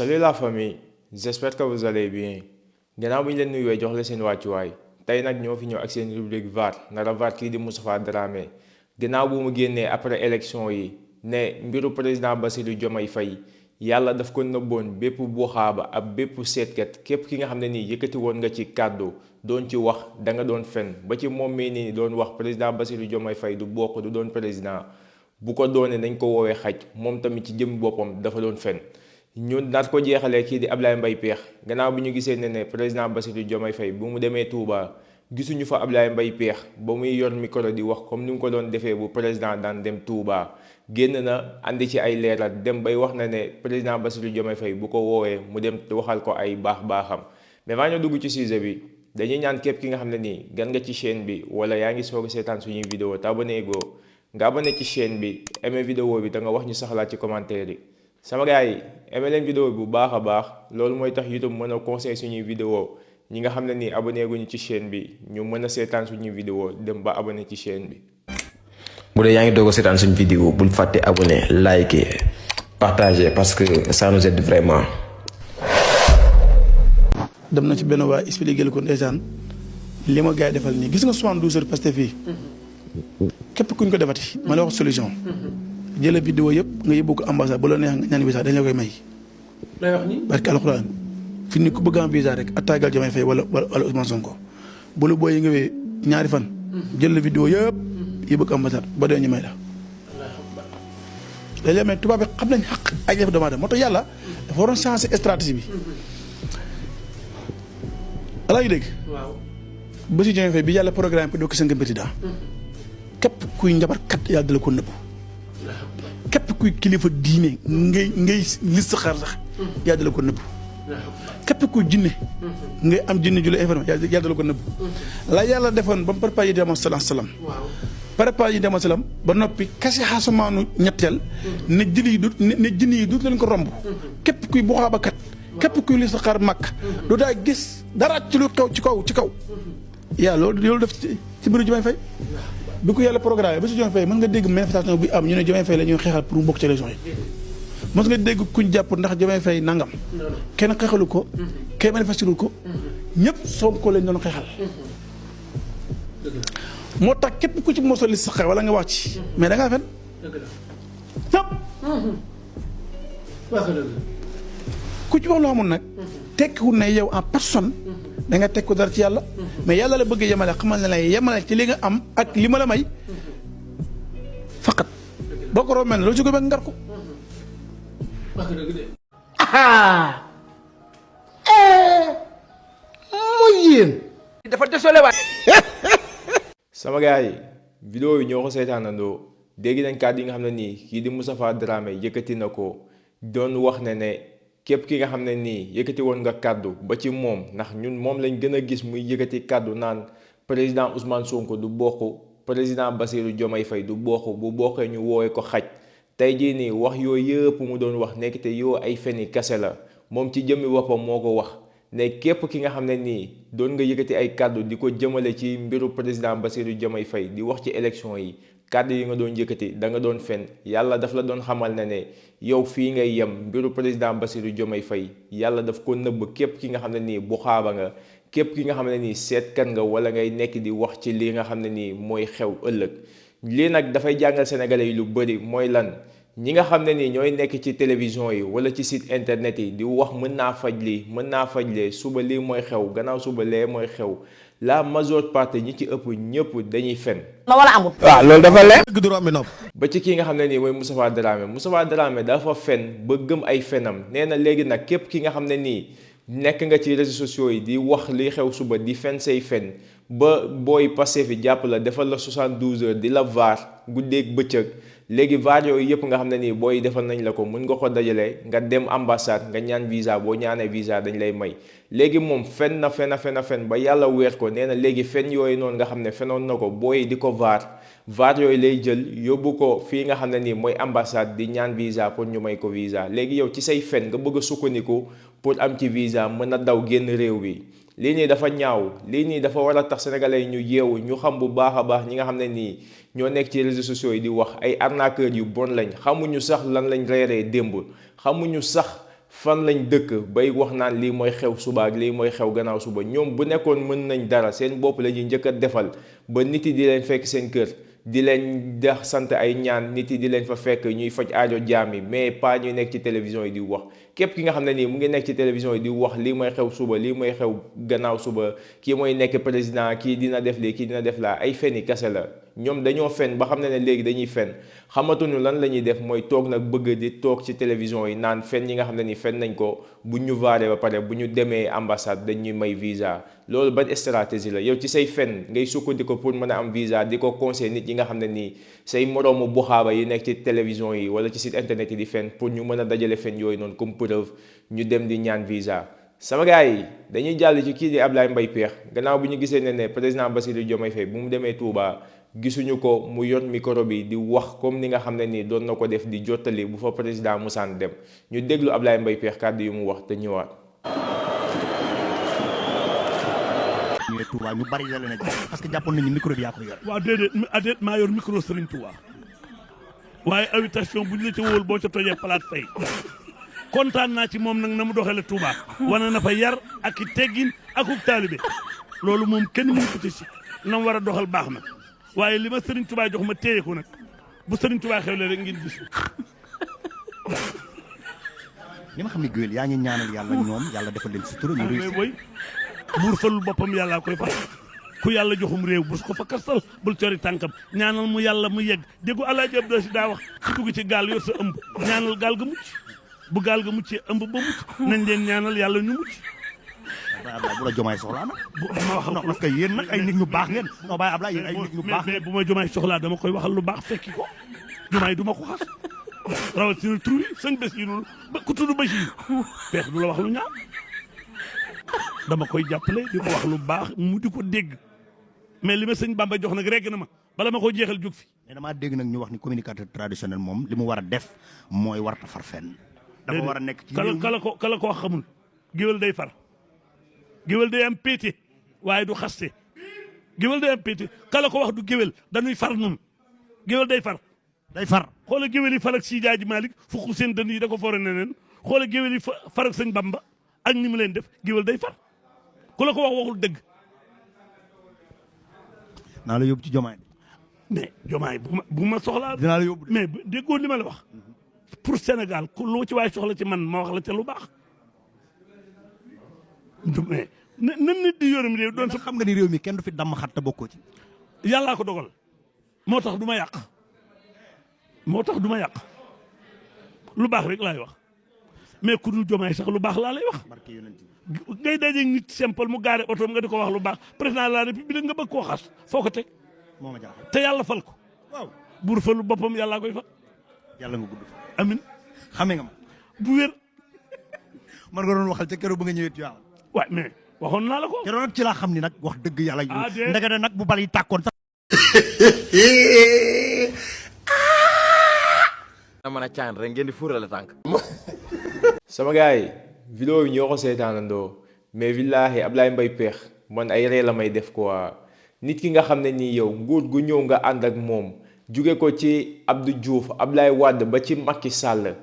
Salut la famille, j'espère que vous allez bien. Gannaaw bi ñu leen nuyuwee jox la seen wàccuwaay tey nag ñoo fi ñëw ak seen rubrique VAR nara VAR kii di Moustapha Dramé gannaaw bu mu génnee après élection yi ne mbiru président Bassirou Diomaye Faye yàlla daf ko nëbboon bépp buuxaaba ab bépp seetkat képp ki nga xam ne nii yëkkati woon nga ci kàddu doon ci wax da nga doon fen ba ci moom mii nii doon wax président Bassirou Diomaye Faye du bokk du doon président bu ko doonee nañ ko woowee xaj moom tamit ci jëm boppam dafa doon fen ñu naat ko jeexalee kii di Ablaye Mbaye Pekh gannaaw bi ñu gisee ne président Bassirou Diomaye Faye bu mu demee Touba gisuñu fa Ablaye Mbaye Pekh ba muy yor micro di wax comme ni mu ko doon defee bu président daan dem Touba génn na andi ci ay leeral dem bay wax na ne président Bassirou Diomaye Faye bu ko woowee mu dem waxal ko ay baax-baaxam mais maa ñoo dugg ci sujet bi dañuy ñaan képp ki nga xam ne nii gan nga ci chaîne bi wala yaa ngi soog a seetaan suñuy vidéo te abonné goo nga abonné ci chaîne bi aimé vidéo bi da nga wax ñu saxlaat ci commentaire yi sama gars yi aimé leen vidéo bi bu baax a baax loolu mooy tax YouTube mën a conseil suñuy vidéo ñi nga xam ne nii abonné guñu ci chaîne bi ñu mën a seetaan suñuy vidéo dem ba abonné ci chaîne bi. bu dee yaa ngi doog a seetaan suñu vidéo bul fàtte abonné liker partager parce que ça nous aide vraiment. dem na ci benn waa expliqué ko ndeysaan li ma gars yi defal nii gis nga 72 heures Pastef fii képp kuñ ko defati ma la wax solution. jëlee vidéo yëpp nga yóbbu ko ambassade bu la neex nga ñaan visa dañ la koy may. lay wax ni barke alxuraan fi ni ku bëgg am visa rek attaqual Diomaye Faye wala Ousmane Sonko bu lu booy yi nga wee ñaari fan. jël la vidéo yëpp yóbbu ko ambassade ba dee ñu may la. léeg-léeg mais tubaab bi xam nañ xaq ay def doomu aadama moo tax yàlla dafa waroon changer stratégie bi. alaa yu dégg. waaw Bassirou Diomaye Faye bi yàlla programme ko doo ko sënk président képp kuy njabar kat yàlla dala ko nëbbu. képp kuy kilifa diine ngay listixaar sax yaa dala ko nëbb képp kuy jinne ngay am jinne ju la informé yaa dala ko nëbb la yàlla defoon ba mu préparé yi demoon salaam préparé yi demoon salaam ba noppi kase xasamaanu ñetteel ne jëli yi du ne jinne yi du leen ko romb képp kuy buxaabakat képp kuy listixaar màkk doo daa gis dara ci lu xew ci kaw yaa loolu def ci mbiru Diomaye Faye bi ko yàlla programme ba si Diomaye Faye mën nga dégg manifestation bi am ñu ne Diomaye Faye la ñuy xeexal pour mu bokk ci élection yi mën nga dégg kuñ jàpp ndax Diomaye Faye nangam kenn xeexalu ko kenn manifestirul ko ñëpp Sonko lañ doon xeexal moo tax képp ku ci mosoo li sax wala nga wax ci mais da ngaa fen ñëpp ku ci wax loo xamul nag tekkiwul ne yow en personne da nga teg ko dara ci yàlla mais yàlla la bëgg yemale xamal ne la yemale ci li nga am ak li ma la may faqat boo ko roomee ne loolu ci ko bëgg ngar ko mooy yéen dafa désolé waat sama gars yi vidéo yi ñoo ko seetaanandoo dégg nañ kàddu yi nga xam ne nii kii di Moustapha Dramé yëkkati na ko doon wax ne képp ki nga xam ne nii yëkkati woon nga kàddu ba ci moom ndax ñun moom lañ gën a gis muy yëkkati kàddu naan président Ousmane Sonko du bokk président Bassirou Diomaye Faye du bokk bu bokkee ñu woowee ko xaj tey jii nii wax yooyu yëpp mu doon wax nekk te yoo ay feni kase la moom ci jëmmi boppam moo ko wax ne képp ki nga xam ne nii doon nga yëkkati ay kàddu di ko jëmale ci mbiru président Bassirou Diomaye Faye di wax ci élection yi kàddu yi nga doon yëkkati da nga doon fen yàlla daf la doon xamal ne yow fii ngay yem mbiru président Bassirou Diomaye Faye yàlla daf ko nëbb képp ki nga xam ne nii bu xaaba nga képp ki nga xam ne nii seetkat nga wala ngay nekk di wax ci li nga xam ne nii mooy xew ëllëg lii nag dafay jàngal sénégalais yi lu bëri mooy lan ñi nga xam ne nii ñooy nekk ci télévision yi wala ci site internet yi di wax mën naa faj lii mën naa faj lee suba lii mooy xew gannaaw suba lee mooy xew la majeure partie ñi ci ëpp ñëpp dañuy fen la wala amul. waaw loolu dafa leer dëgg du rombi nopp ba ci kii nga xam ne nii mooy Moustapha Dramé dafa fen ba gëm ay fenam nee na léegi nag képp ki nga xam ne nii nekk nga ci réseaux sociaux yi di wax li xew suba di fen say fen ba booy passé fi jàpp la defal la 72 heures di la vaar guddeeg bëccëg léegi vaar yooyu yëpp nga xam ne nii booy defal nañ la ko mën nga ko dajale nga dem ambassade nga ñaan visa boo ñaanee visa dañ lay may léegi moom fen na fen ba yàlla weer ko nee na léegi fen yooyu noonu nga xam ne fenoon na ko booy di ko vaar yooyu lay jël yóbbu ko fii nga xam ne nii mooy ambassade di ñaan visa pour ñu may ko visa léegi yow ci say fen nga bëgg a sukkandiku pour am ci visa mën a daw génn réew bi lii nii dafa ñaaw lii nii dafa war a tax sénégalais yi ñu yeewu ñu xam bu baax a baax ñi nga xam ne nii ñoo nekk ci réseaux sociaux yi di wax ay arnaqueurs yu bon lañ xamuñu sax lan lañ reeree démb xamuñu sax fan lañ dëkk bay wax naan lii mooy xew suba ak lii mooy xew gannaaw suba ñoom bu nekkoon mën nañ dara seen bopp la ñuy njëkk a defal ba nit yi di leen fekk seen kër di leen dex sant ay ñaan nit yi di leen fa fekk ñuy faj aajo jaam yi mais pas ñuy nekk ci télévision yi di wax képp ki nga xam ne nii mu ngi nekk ci télévision yi di wax lii mooy xew suba lii mooy xew gannaaw suba kii mooy nekk président kii dina def lii kii dina def laa ay fen yi kase la ñoom dañoo fen ba xam ne léegi dañuy fen xamatuñu lan la ñuy def mooy toog nag bëgg di toog ci télévision yi naan fen yi nga xam ne ni fen nañ ko bu ñu vaaree ba pare bu ñu demee ambassade dañuy may visa loolu ban stratégie la yow ci say fen ngay sukkandiku pour mën a am visa di ko conseil nit yi nga xam ne nii say moroomu buxaaba yi nekk ci télévision yi wala ci site internet yi di fen pour ñu mën a dajale fen yooyu noonu comme preuve ñu dem di ñaan visa. sama gars yi dañuy jàll ci kii di Ablaye Mbaye Pekh gannaaw bu ñu gisee ne président Bassirou Diomaye Faye bu mu demee Touba gisuñu ko mu yor micro bi di wax comme ni nga xam ne nii doon na ko def di jottali bu fa président musaan dem ñu déglu Ablaye Mbaye Pekh kàddu yu mu wax te ñëwaat. ñëwee Touba ñu bari la leen a parce que jàppoon nañu micro bi yaa ko yor. waaw déedéet maa yor micro Serigne Touba waaye invitation bu ñu la ca wóol boo ca tojee palaat fay kontaan naa ci moom nag na mu doxale Touba wane na fa yar ak i teggin akuk taalibe loolu moom kenn mënu ko ci si na mu war a doxal baax na waaye li ma Serigne Touba jox ma téye ko nag bu Serigne Touba xewle rek ngeen gis. li ma xam ne Guèye yaa ngi ñaanal yàlla ñoom yàlla defal leen sutura ñu réussir. boy buur falul boppam yàllaa koy fal ku yàlla joxum réew bu ko fa kastal bul cori tànkam ñaanal mu yàlla mu yegg déggu Alaaji Abdou Si daa wax ci dugg ci gaal yor sa ëmb ñaanal gaal ga mucc bu gaal ga muccee ëmb ba mucc nañ leen ñaanal yàlla ñu mucc. Baye Ablaye bu la Diomaye soxlaa nag. ma wax non parce que yéen nag ay nit ñu baax ngeen. non Baye Ablaye yéen ay nit ñu baax mais bu ma Diomaye soxlaa dama koy waxal lu baax fekki ko Diomaye du ma ko xas rawatina tur yi sëñ Bassirou ba ku tudd Bassirou Pekh du la wax lu ñaaw dama koy jàppale di ko wax lu baax mu di ko dégg mais li ma sëñ Bamba jox nag rek na ma bala ma ko jeexal jóg fi. mais damaa dégg nag ñu wax ni communicateur traditionnel moom li mu war a def mooy warta far fenn. dafa war a nekk ci kala ko wax xamul géwél day far géwél day am péete waaye du xaste géwél day am péete kala ko wax du géwél dañuy far nun géwél day far. day far xoola géwél yi far ak si jaaji Malick fukk seen dënn yi da ko foore neneen xoola géwél yi far ak sëñ Bamba ak ni mu leen def géwél day far ku la ko wax waxul dëgg. naa la yóbbu ci Diomaye. mais Diomaye bu ma soxlaa. dinaa la yóbbu mais déggoo li ma la wax. pour Sénégal ku loo ci waay soxla ci man ma wax la ca lu baax. mais na nit di yorum réew doon sa. xam nga ni réew mi kenn du fi damm xat te bokkoo ci. yàllaa ko dogal moo tax du ma yàq moo tax du ma yàq lu baax rek laay wax mais ku dul Diomaye sax lu baax laa lay wax. ngay daje nit simple mu gaare otoom nga di ko wax lu baax président de la république nga bëgg koo xas foo ko teg. moo ma jaaxal te yàlla fal ko. waaw buur falu boppam yàllaa koy fal. yàlla nga gudd. amin xamee nga ma. bu wér. man nga doon waxal ca keroog ba nga ñëwee Tivaouane. waaw mais waxoon naa la ko. keroog nag ci laa xam ni nag wax dëgg yàlla. déet ndege nag bu bal yi tàkkoon sax. na mën a caan rek ngeen di fuurale tànk. sama gars yi vidéo yi ñoo ko seetaanandoo mais billaahi Ablaye Mbaye Pekh man ay ree la may def quoi nit ki nga xam ne nii yow nguur gu ñëw nga ànd ak moom jóge ko ci Abdou Diouf Ablaye Wade ba ci Macky Sall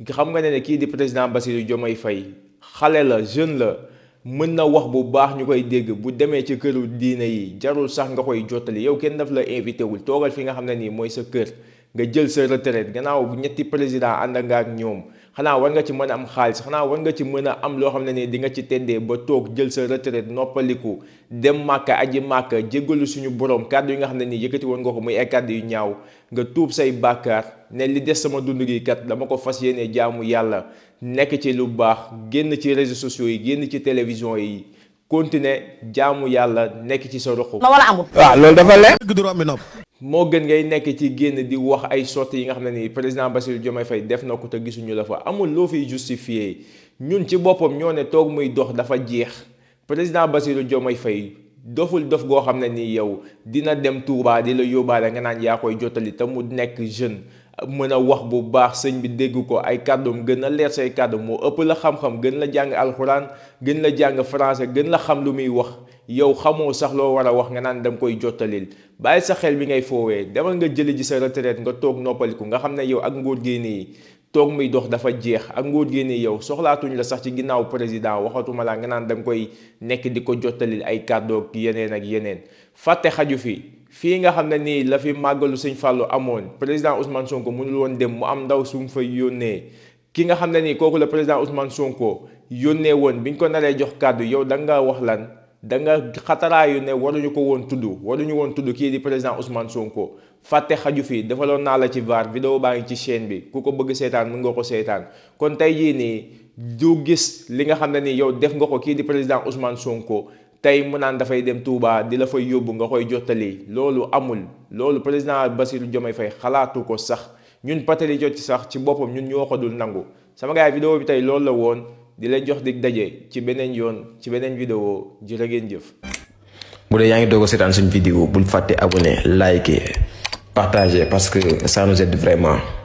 xam nga ne kii di président Bassirou Diomaye Faye xale la jeune la mën na wax bu baax ñu koy dégg bu demee ci këru diine yi jarul sax nga koy jottali yow kenn daf la invité wul toogal fi nga xam ne nii mooy sa kër nga jël sa retraite gannaaw ñetti président ànd nga ak ñoom xanaa war nga ci mën a am xaalis xanaa war nga ci mën a am loo xam ne nii di nga ci teddee ba toog jël sa retraite noppaliku dem màkka aji màkka jéggalu suñu borom kàddu yi nga xam ne nii yëkkati woon nga ko muy ay kàddu yu ñaaw nga tuub say bàkkaar ne li des sama dund gi kat dama ko fas yéene jaamu yàlla nekk ci lu baax génn ci réseaux sociaux yi génn ci télévision yi continuer jaamu yàlla nekk ci sa ruq. na wala amul. waaw loolu dafa leer. dëgg du romb nopp. moo gën ngay nekk ci génn di wax ay sorties yi nga xam ne nii président Bassirou Diomaye Faye def na ko te gisuñu la fa amul loo fiy justifié ñun ci boppam ñoo ne toog muy dox dafa jeex président Bassirou Diomaye Faye doful dof goo xam ne nii yow dina dem Touba di la yóbbaale nga naan yaa koy jottali te mu nekk jeune mën a wax bu baax sëñ bi dégg ko ay kàddoom gën a leer say kàddu moo ëpp la xam-xam gën la jàng alxuraan gën la jàng français gën la xam lu muy wax yow xamoo sax loo war a wax nga naan danga koy jottalil bàyyi sa xel bi ngay foowee demal nga jëli ji sa retraite nga toog noppaliku nga xam ne yow ak nguur gi nii toog muy dox dafa jeex ak nguur gi nii yow soxlaatuñ la sax ci ginnaaw président waxatuma la nga naan da nga koy nekk di ko jottalil ay kàddoog yeneen ak yeneen fàtte xaju fii nga xam ne nii la fi màggalu sëñ Fallou amoon président Ousmane Sonko mënul woon dem mu am ndaw su mu fay yónnee ki nga xam ne nii kooku la président Ousmane Sonko yónnee woon biñ ko naree jox kàddu yow da nga wax lan da nga xataraayu ne waruñu ko woon tudd kii di président Ousmane Sonko fàtte xaju fi defaloon naa la ci VAR vidéo baa ngi ci chaîne bi ku ko bëgg seetaan mën nga ko seetaan kon tey jii nii du gis li nga xam ne nii yow def nga ko kii di président Ousmane Sonko tey mu naan dafay dem Touba di la fay yóbbu nga koy jottali loolu amul loolu président Bassirou Diomaye Faye xalaatu ko sax ñun patriote ci sax ci boppam ñun ñoo ko dul nangu sama gars yi vidéo bi tey loolu la woon di leen jox dig daje ci beneen yoon ci beneen vidéo jërë ngeen jëf. bu dee yaa ngi doog a seetaan suñu vidéo bul fàtte abonné liker partager parce que ça nous aide vraiment.